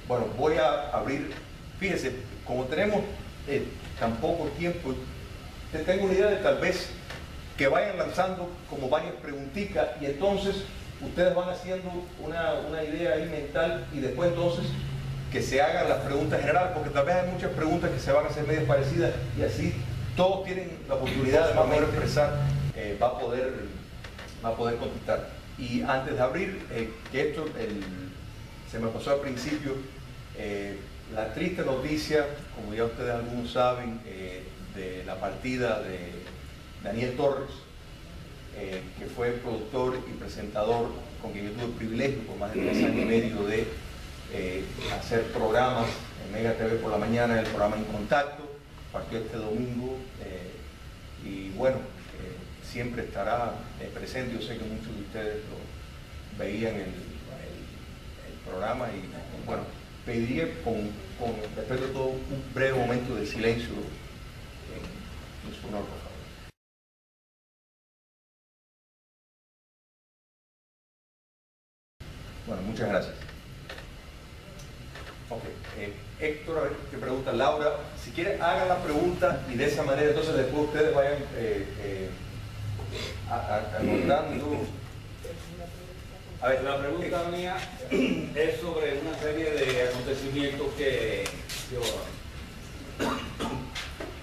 Bueno, voy a abrir, fíjese, como tenemos tan poco tiempo, tengo una idea de tal vez que vayan lanzando como varias preguntitas y entonces ustedes van haciendo una idea ahí mental y después entonces que se hagan las preguntas generales, porque tal vez hay muchas preguntas que se van a hacer medias parecidas y así todos tienen la oportunidad de poder expresar, va a poder contestar. Y antes de abrir, que esto se me pasó al principio, la triste noticia, como ya ustedes algunos saben, de la partida de Daniel Torres, que fue productor y presentador con quien yo tuve el privilegio por más de 3 años y medio de hacer programas en Mega TV por la mañana, el programa En Contacto, partió este domingo y bueno, siempre estará presente. Yo sé que muchos de ustedes lo veían el programa y bueno, pediría con respeto a todo un breve momento de silencio en su honor, por favor. Bueno, muchas gracias. Ok, Héctor, a ver qué pregunta. Laura, si quiere hagan la pregunta y de esa manera entonces después ustedes vayan anotando. A ver, la pregunta mía es sobre una serie de acontecimientos que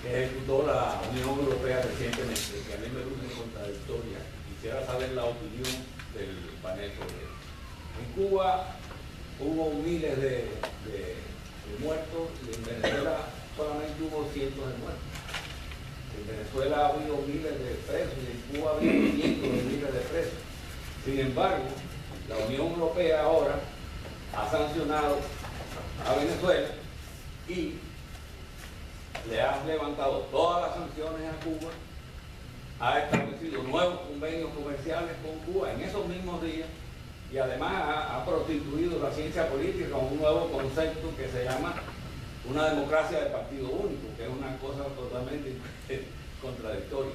ejecutó la Unión Europea recientemente, que a mí me lucen contradictorias. Quisiera saber la opinión del panel sobre eso. En Cuba hubo miles de muertos y en Venezuela solamente hubo cientos de muertos. En Venezuela ha habido miles de presos y en Cuba ha habido cientos de miles de presos. Sin embargo, la Unión Europea ahora ha sancionado a Venezuela y le ha levantado todas las sanciones a Cuba, ha establecido nuevos convenios comerciales con Cuba en esos mismos días y además ha prostituido la ciencia política con un nuevo concepto que se llama una democracia de partido único, que es una cosa totalmente contradictoria.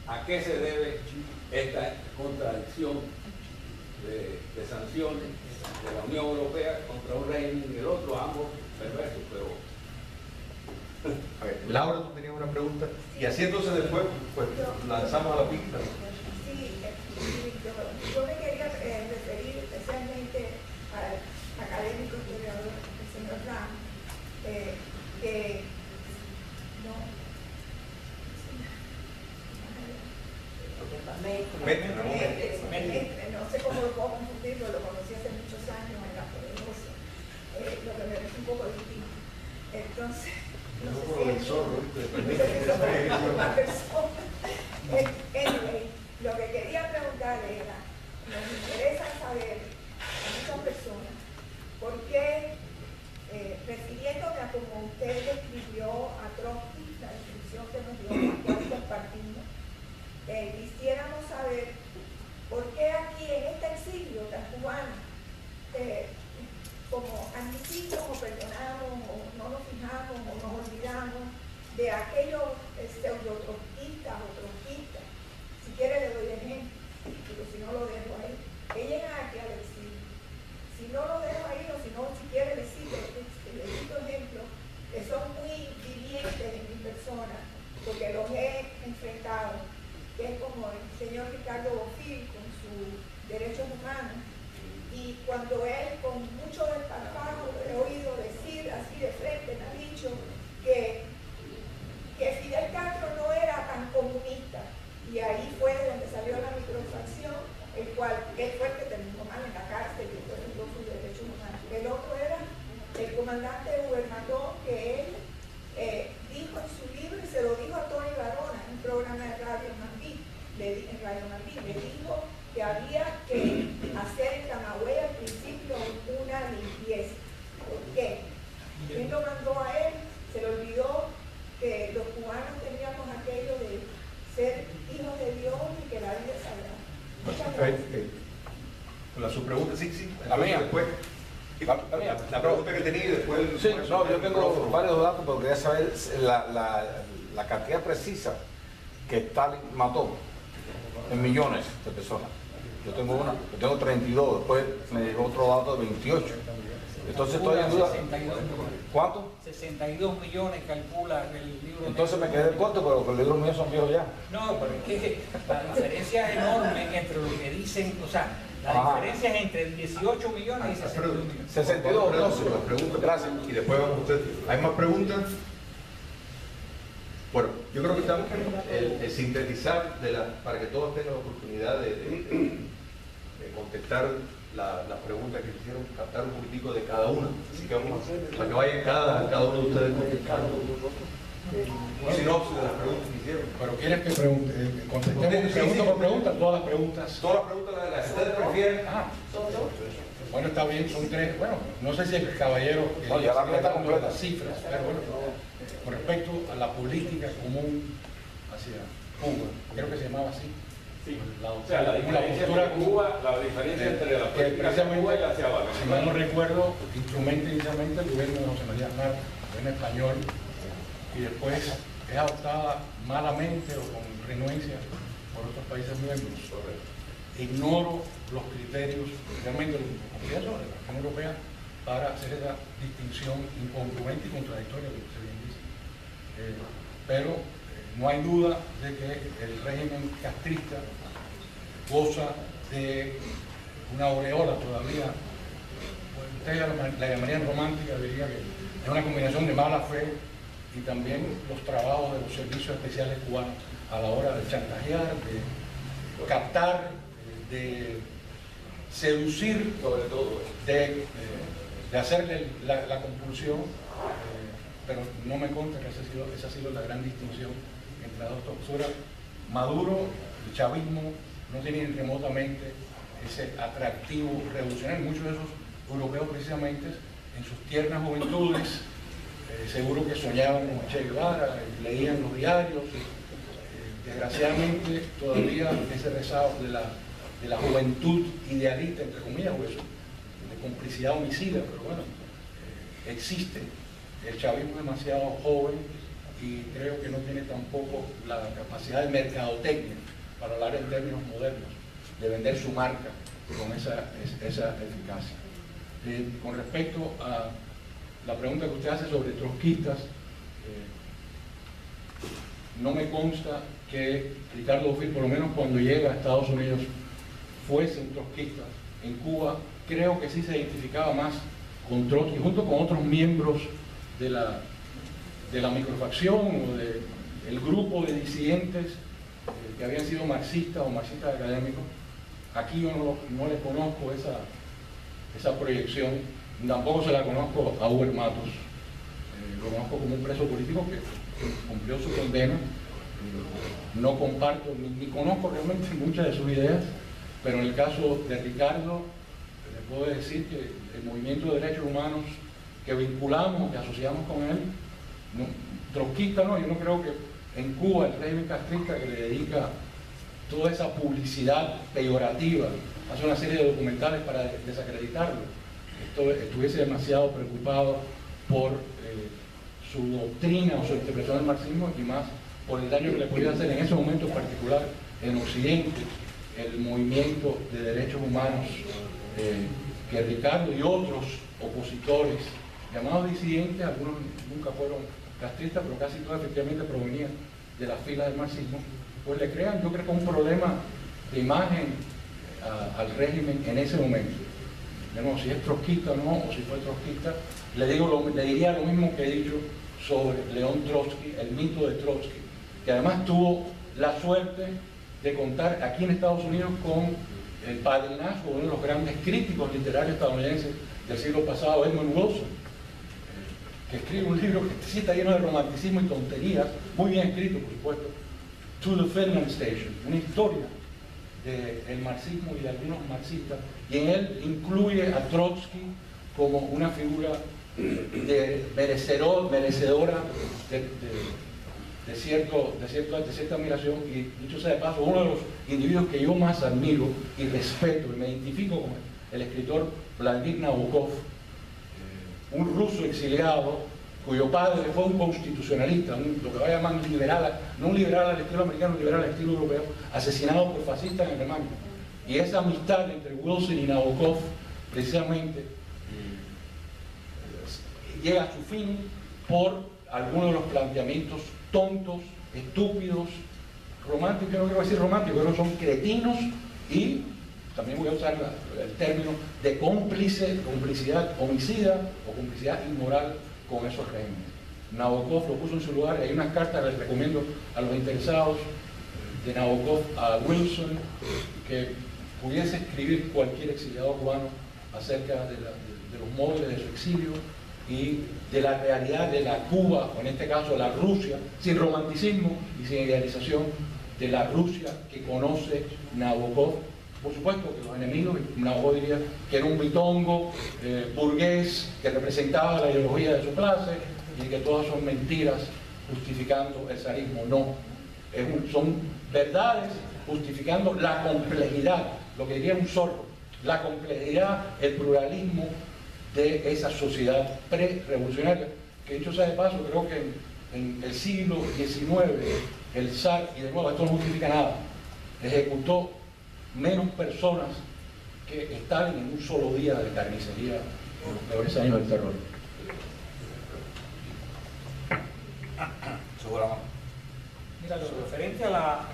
¿A qué se debe esta contradicción de sanciones de la Unión Europea contra un régimen y el otro, ambos perversos? Pero a ver, Laura, tú tenías una pregunta y así entonces después pues lanzamos a la pista. Sí, yo me quería referir especialmente al académico historiador, el señor Ram, que no sé cómo lo puedo confundir, lo conocí hace muchos años en la Poderosa, lo que me parece un poco distinto. Entonces, no sé si es una persona. Anyway, lo que quería preguntar era, nos interesa saber a muchas personas por qué, refiriéndome a como usted describió a Trotsky, la descripción que nos dio, la cual compartimos, quisiéramos saber por qué aquí en este exilio tan cubano, como admitimos o perdonamos o no nos fijamos o nos olvidamos de aquellos pseudo-trotskistas o trotskistas. Si quiere le doy ejemplo, pero si no lo dejo ahí, que llegan aquí al exilio. Si no lo dejo ahí o si no, si quiere decirle, le digo ejemplos que son muy vivientes en mi persona, porque los he enfrentado, que es como el señor Ricardo Bofill con sus derechos humanos. Y cuando él, con mucho desparpajo, he oído decir así de frente, me ha dicho que Fidel Castro no era tan comunista. Y ahí fue donde salió la microfracción, el cual él fue el que terminó mal en la cárcel y defendió sus derechos humanos. El otro era el comandante Gubernatón, que él dijo en su libro, y se lo dijo a Tony Barona en un programa de Radio Mambí, le dijo que había que hacer en Camagüey al principio una limpieza. ¿Por qué? ¿Quién lo mandó a él? Se le olvidó que los cubanos teníamos aquello de ser hijos de Dios y que la vida es sagrada. Muchas gracias. Su pregunta, sí. La mía. Después, la pregunta que tenía y después... Sí, no, yo tengo varios datos, pero quería saber la cantidad precisa que Stalin mató en millones de personas. Yo tengo 32, después me llegó otro dato de 28. Entonces estoy en duda. 62 millones. ¿Cuánto? 62 millones calcula el libro. Entonces me quedé corto, pero los libros míos son viejos ya. No, pero es que la diferencia es enorme entre lo que dicen, o sea, la Ajá. diferencia es entre 18 millones y 62 millones. 62, entonces. Las preguntas. Gracias. Y después vamos a usted. ¿Hay más preguntas? Bueno, yo creo que estamos el sintetizar para que todos tengan la oportunidad de contestar las preguntas que hicieron, captar un poquitico de cada una. Así que vamos para que vayan cada uno de ustedes contestando. Sinopsis de las preguntas que hicieron. Pero ¿quieres que contestemos pregunta por pregunta? Todas las preguntas. Todas las preguntas las que ustedes prefieren. Bueno, está bien, son tres. Bueno, no sé si el caballero No, ya la meta completa. las cifras, pero bueno, con respecto a la política común hacia Cuba, creo que se llamaba así. Sí. La, O sea, la diferencia postura entre Cuba, la diferencia entre la que política de Cuba y la hacia abajo. si mal no recuerdo, instrumenta inicialmente el gobierno de José María Aznar, el gobierno español, y después es adoptada malamente o con renuencia por otros países miembros. Ignoro los criterios, especialmente los confieso de la Unión Europea, para hacer esa distinción incongruente y contradictoria, como se bien dice. Pero no hay duda de que el régimen castrista goza de una aureola todavía, pues ustedes la llamarían romántica, diría que es una combinación de mala fe y también los trabajos de los servicios especiales cubanos a la hora de chantajear, de captar, de seducir, Sobre todo. de hacerle la compulsión, pero no me consta que esa ha sido la gran distinción entre las dos posturas. Maduro, el chavismo, no tienen remotamente ese atractivo revolucionario. Muchos de esos europeos precisamente en sus tiernas juventudes seguro que soñaban con Che Guevara, leían los diarios. Desgraciadamente todavía ese rezago de la juventud idealista, entre comillas, o eso, de complicidad homicida, pero bueno, existe. El chavismo es demasiado joven y creo que no tiene tampoco la capacidad de mercadotecnia, para hablar en términos modernos, de vender su marca con esa eficacia. Con respecto a la pregunta que usted hace sobre trotskistas, no me consta que Ricardo Bofill, por lo menos cuando llega a Estados Unidos, fuese un trotskista. En Cuba creo que sí se identificaba más con Trotsky, junto con otros miembros de la microfacción o del grupo de disidentes que habían sido marxistas o marxistas académicos. Aquí yo no le conozco esa proyección, tampoco se la conozco a Hugo Matos. Lo conozco como un preso político que cumplió su condena. No comparto ni conozco realmente muchas de sus ideas, pero en el caso de Ricardo, le puedo decir que el movimiento de derechos humanos que vinculamos, que asociamos con él, trotskista no, yo no creo que en Cuba el régimen castrista, que le dedica toda esa publicidad peyorativa, hace una serie de documentales para desacreditarlo, estuviese demasiado preocupado por su doctrina o su interpretación del marxismo y más por el daño que le podía hacer en ese momento en particular en Occidente el movimiento de derechos humanos que Ricardo y otros opositores llamados disidentes, algunos nunca fueron castristas, pero casi todos efectivamente provenían de las filas del marxismo, pues le crean, yo creo que un problema de imagen al régimen en ese momento. No, si es trotskista o no, o si fue trotskista, le diría lo mismo que he dicho sobre León Trotsky, el mito de Trotsky, que además tuvo la suerte de contar aquí en Estados Unidos con el padrinazgo de uno de los grandes críticos literarios estadounidenses del siglo pasado, Edmund Wilson, que escribe un libro que sí está lleno de romanticismo y tonterías, muy bien escrito, por supuesto, To the Filling Station, una historia del marxismo y de algunos marxistas, y en él incluye a Trotsky como una figura merecedora de cierta admiración, y dicho sea de paso, uno de los individuos que yo más admiro y respeto, y me identifico con el escritor Vladimir Nabokov, un ruso exiliado cuyo padre fue un constitucionalista, lo que va a llamar un liberal, no un liberal al estilo americano, un liberal al estilo europeo, asesinado por fascistas en Alemania. Y esa amistad entre Wilson y Nabokov, precisamente, llega a su fin por algunos de los planteamientos tontos, estúpidos, románticos, no quiero decir románticos, pero son cretinos y también voy a usar el término de complicidad homicida o complicidad inmoral con esos regímenes. Nabokov lo puso en su lugar y hay unas cartas que les recomiendo a los interesados de Nabokov a Wilson que pudiese escribir cualquier exiliado cubano acerca de los móviles de su exilio y de la realidad de la Cuba, o en este caso la Rusia, sin romanticismo y sin idealización, de la Rusia que conoce Nabokov. Por supuesto que los enemigos, Nabokov diría que era un bitongo burgués que representaba la ideología de su clase y que todas son mentiras justificando el zarismo. No, son verdades justificando la complejidad, lo que diría un zorro, la complejidad, el pluralismo de esa sociedad pre-revolucionaria, que dicho sea de paso, creo que en el siglo XIX el zar, y de nuevo esto no justifica nada, ejecutó menos personas que Stalin en un solo día de carnicería en los peores años del terror. Seguramente. Mira, lo referente a la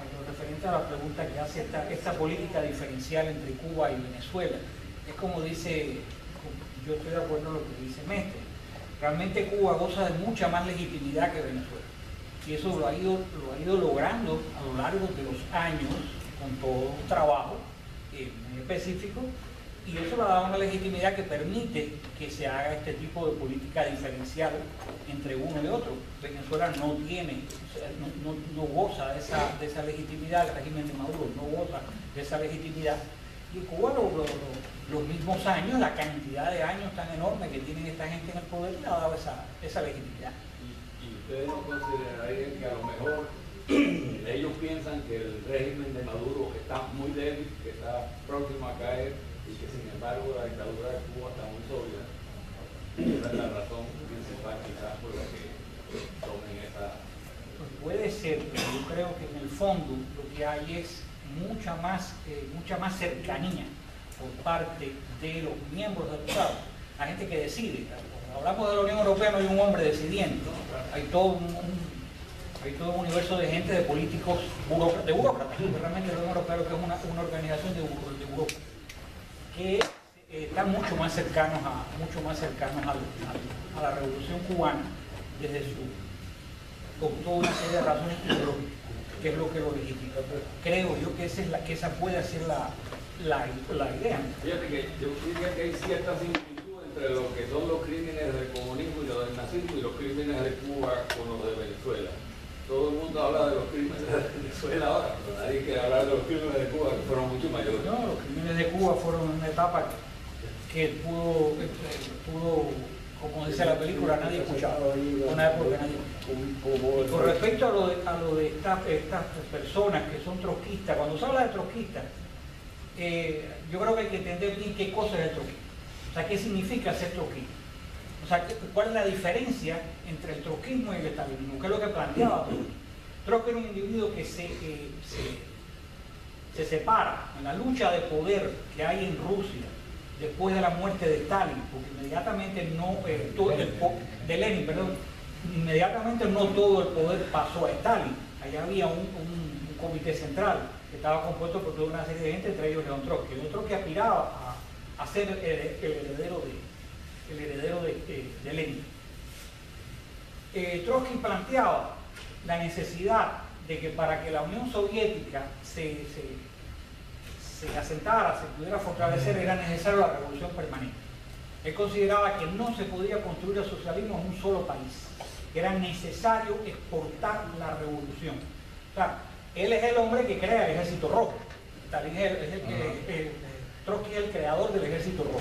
pregunta que hace esta política diferencial entre Cuba y Venezuela, es como dice, yo estoy de acuerdo en lo que dice Mestre, realmente Cuba goza de mucha más legitimidad que Venezuela, y eso lo ha ido logrando a lo largo de los años, con todo un trabajo muy específico, y eso le ha dado una legitimidad que permite que se haga este tipo de política diferencial entre uno y otro. Venezuela no tiene, no goza de esa legitimidad, el régimen de Maduro no goza de esa legitimidad, y Cuba los mismos años, la cantidad de años tan enorme que tienen esta gente en el poder, le ha dado esa legitimidad. ¿Y ustedes no considerarían que a lo mejor ellos piensan que el régimen de Maduro está muy débil, que está próximo a caer, y que sin embargo la dictadura de Cuba está muy sólida? Esa es la razón principal quizás por la que tomen esa... Pues puede ser, pero yo creo que en el fondo lo que hay es mucha más cercanía por parte de los miembros del Estado, la gente que decide. Cuando hablamos de la Unión Europea no hay un hombre decidiendo, hay todo un universo de gente, de políticos, de burócratas. Realmente la Unión Europea lo que es una organización de burócratas que están mucho más cercanos a la revolución cubana desde con toda una serie de razones ideológicas, que es lo que lo legitima. Creo yo que esa puede ser la idea. Fíjate que yo diría que hay cierta similitud entre lo que son los crímenes del comunismo y los del nazismo y los crímenes de Cuba con los de Venezuela. Todo el mundo habla de los crímenes de Venezuela ahora, pero nadie quiere hablar de los crímenes de Cuba, que fueron mucho mayores. No, los crímenes de Cuba fueron una etapa que pudo, como dice la película, nadie escuchaba. Una época que nadie escuchaba. Con respecto a lo de estas personas que son trotskistas, cuando se habla de trotskistas, yo creo que hay que entender bien qué cosa es el trotskismo. O sea, qué significa ser trotskista. O sea, ¿cuál es la diferencia entre el trotskismo y el estalinismo? ¿Qué es lo que planteaba Trotsky? Trotsky era un individuo que se separa en la lucha de poder que hay en Rusia después de la muerte de Stalin, porque inmediatamente de Lenin, perdón, inmediatamente no todo el poder pasó a Stalin. Allá había un comité central que estaba compuesto por toda una serie de gente, entre ellos León Trotsky. León Trotsky aspiraba a ser el heredero de Lenin. Trotsky planteaba la necesidad de que para que la Unión Soviética se asentara, se pudiera fortalecer, era necesaria la revolución permanente. Él consideraba que no se podía construir el socialismo en un solo país, que era necesario exportar la revolución. O sea, él es el hombre que crea el Ejército Rojo. Trotsky es el creador del Ejército Rojo.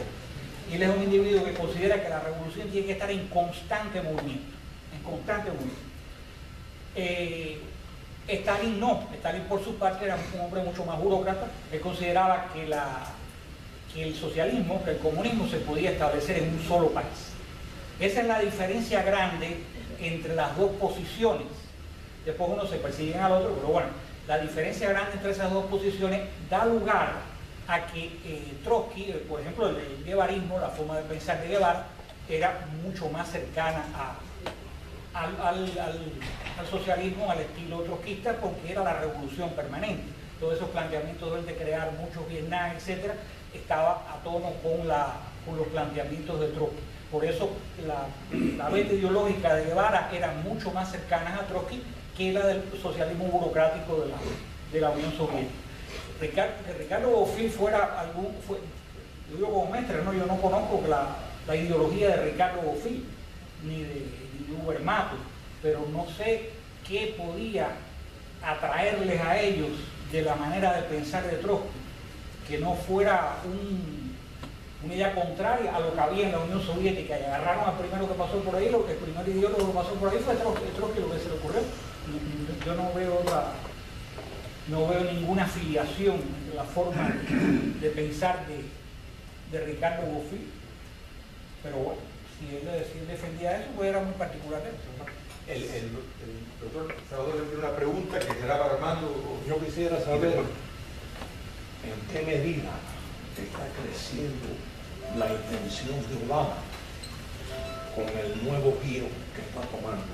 Y él es un individuo que considera que la revolución tiene que estar en constante movimiento. Stalin no. Stalin por su parte era un hombre mucho más burócrata. Él consideraba que el socialismo, que el comunismo se podía establecer en un solo país. Esa es la diferencia grande entre las dos posiciones. Después uno se persigue al otro, pero bueno, la diferencia grande entre esas dos posiciones da lugar a que Trotsky, por ejemplo, el guevarismo, la forma de pensar de Guevara, era mucho más cercana al socialismo, al estilo trotskista, porque era la revolución permanente. Todos esos planteamientos de crear muchos Vietnam, etcétera, estaba a tono con los planteamientos de Trotsky. Por eso la beta ideológica de Guevara era mucho más cercana a Trotsky que la del socialismo burocrático de la Unión Soviética. Que Ricardo Bofill fuera yo digo como maestre, ¿no? Yo no conozco la ideología de Ricardo Bofill ni de Hubermato, pero no sé qué podía atraerles a ellos de la manera de pensar de Trotsky, que no fuera una idea contraria a lo que había en la Unión Soviética, y agarraron al primero que pasó por ahí, el primer ideólogo que pasó por ahí fue Trotsky, lo que se le ocurrió. Yo no veo ninguna afiliación en la forma de pensar de Ricardo Bofill, pero bueno, si él defendía eso, pues era muy particular eso. El doctor Salvador le tiene una pregunta que será para Armando. Yo quisiera saber en qué medida está creciendo la intención de Obama con el nuevo giro que está tomando.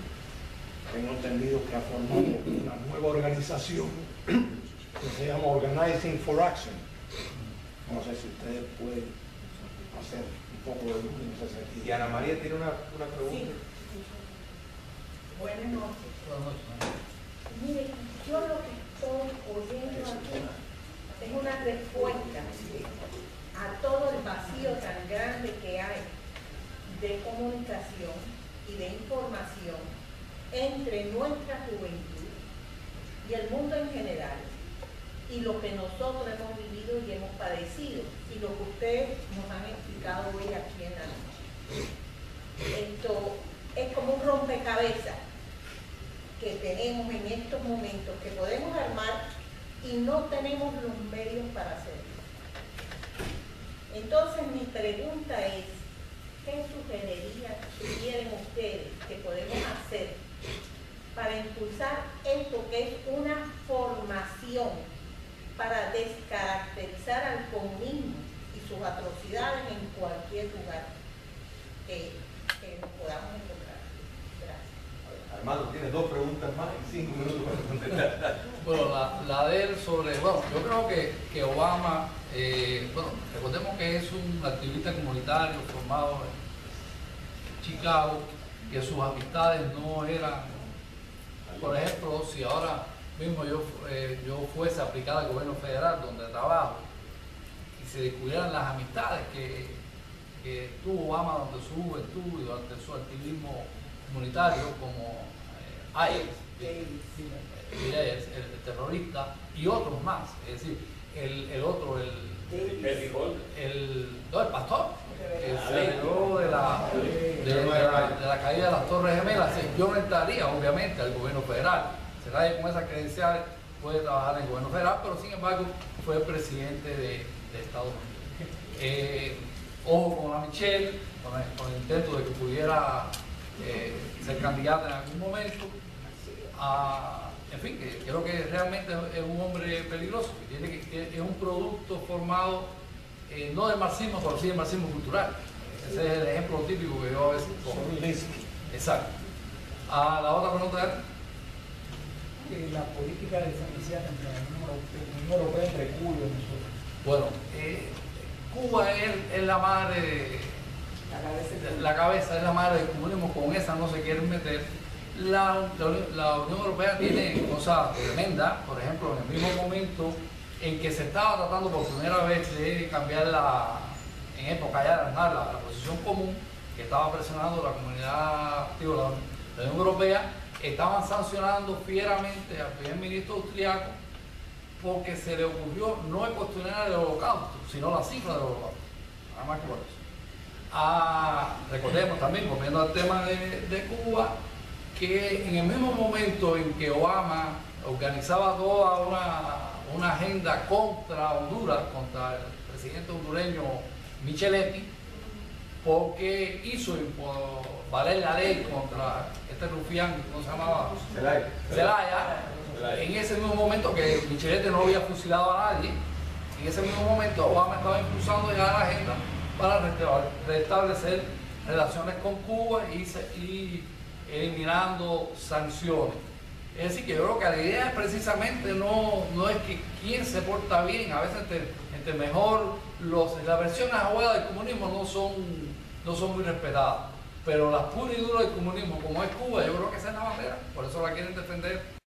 Tengo entendido que ha formado una nueva organización que se llama Organizing for Action. No sé si ustedes pueden hacer un poco de luz en ese sentido. Y Ana María tiene una pregunta. Sí. Buenas noches. Mire, yo lo que estoy oyendo aquí es una respuesta a todo el vacío tan grande que hay de comunicación y de información entre nuestra juventud y el mundo en general, y lo que nosotros hemos vivido y hemos padecido, y lo que ustedes nos han explicado hoy aquí en la noche. Esto es como un rompecabezas que tenemos en estos momentos, que podemos armar y no tenemos los medios para hacerlo. Entonces mi pregunta es, ¿qué sugieren ustedes que podemos hacer para impulsar esto que es una formación para descaracterizar al comunismo y sus atrocidades en cualquier lugar que nos podamos encontrar? Gracias. Armando, tienes dos preguntas más y 5 minutos para contestar. Bueno, la de él sobre, bueno, yo creo que Obama, bueno, recordemos que es un activista comunitario formado en Chicago, que sus amistades no eran, por ejemplo, si ahora mismo yo fuese a aplicar al gobierno federal donde trabajo y se descubrieran las amistades que tuvo Obama durante su juventud y durante su activismo comunitario, como Hayes, el terrorista, y otros más, es decir, el pastor, que se heredó de la caída de las Torres Gemelas. Yo no entraría, obviamente, al gobierno federal. Será con esas credenciales puede trabajar en el gobierno federal, pero sin embargo fue el presidente de Estados Unidos. Ojo con la Michelle, con el intento de que pudiera ser candidata en algún momento. En fin, que creo que realmente es un hombre peligroso, que es un producto formado no del marxismo, pero sí del marxismo cultural. Ese es el ejemplo típico que yo a veces pongo. Exacto. La otra pregunta es la política diferenciada entre la Unión Europea, entre Cuba y Venezuela. Bueno, Cuba es la madre, la cabeza es la madre del comunismo, con esa no se quieren meter. La Unión Europea tiene cosas tremendas, por ejemplo, en el mismo momento en que se estaba tratando por primera vez de cambiar en época ya de la posición común, que estaba presionando la comunidad, la Unión Europea, estaban sancionando fieramente al primer ministro austriaco porque se le ocurrió no cuestionar el holocausto, sino la cifra del holocausto, nada más que por eso. Recordemos también, volviendo al tema de Cuba, que en el mismo momento en que Obama organizaba toda una agenda contra Honduras, contra el presidente hondureño Micheletti, porque hizo valer la ley contra este rufián, ¿cómo se llamaba? Zelaya. En ese mismo momento que Micheletti no había fusilado a nadie, en ese mismo momento Obama estaba impulsando ya la agenda para restablecer relaciones con Cuba y eliminando sanciones. Es decir, que yo creo que la idea es precisamente no es que quién se porta bien, a veces entre mejor, las versiones agudas del comunismo no son muy respetadas, pero las puras y duras del comunismo, como es Cuba, yo creo que esa es la bandera, por eso la quieren defender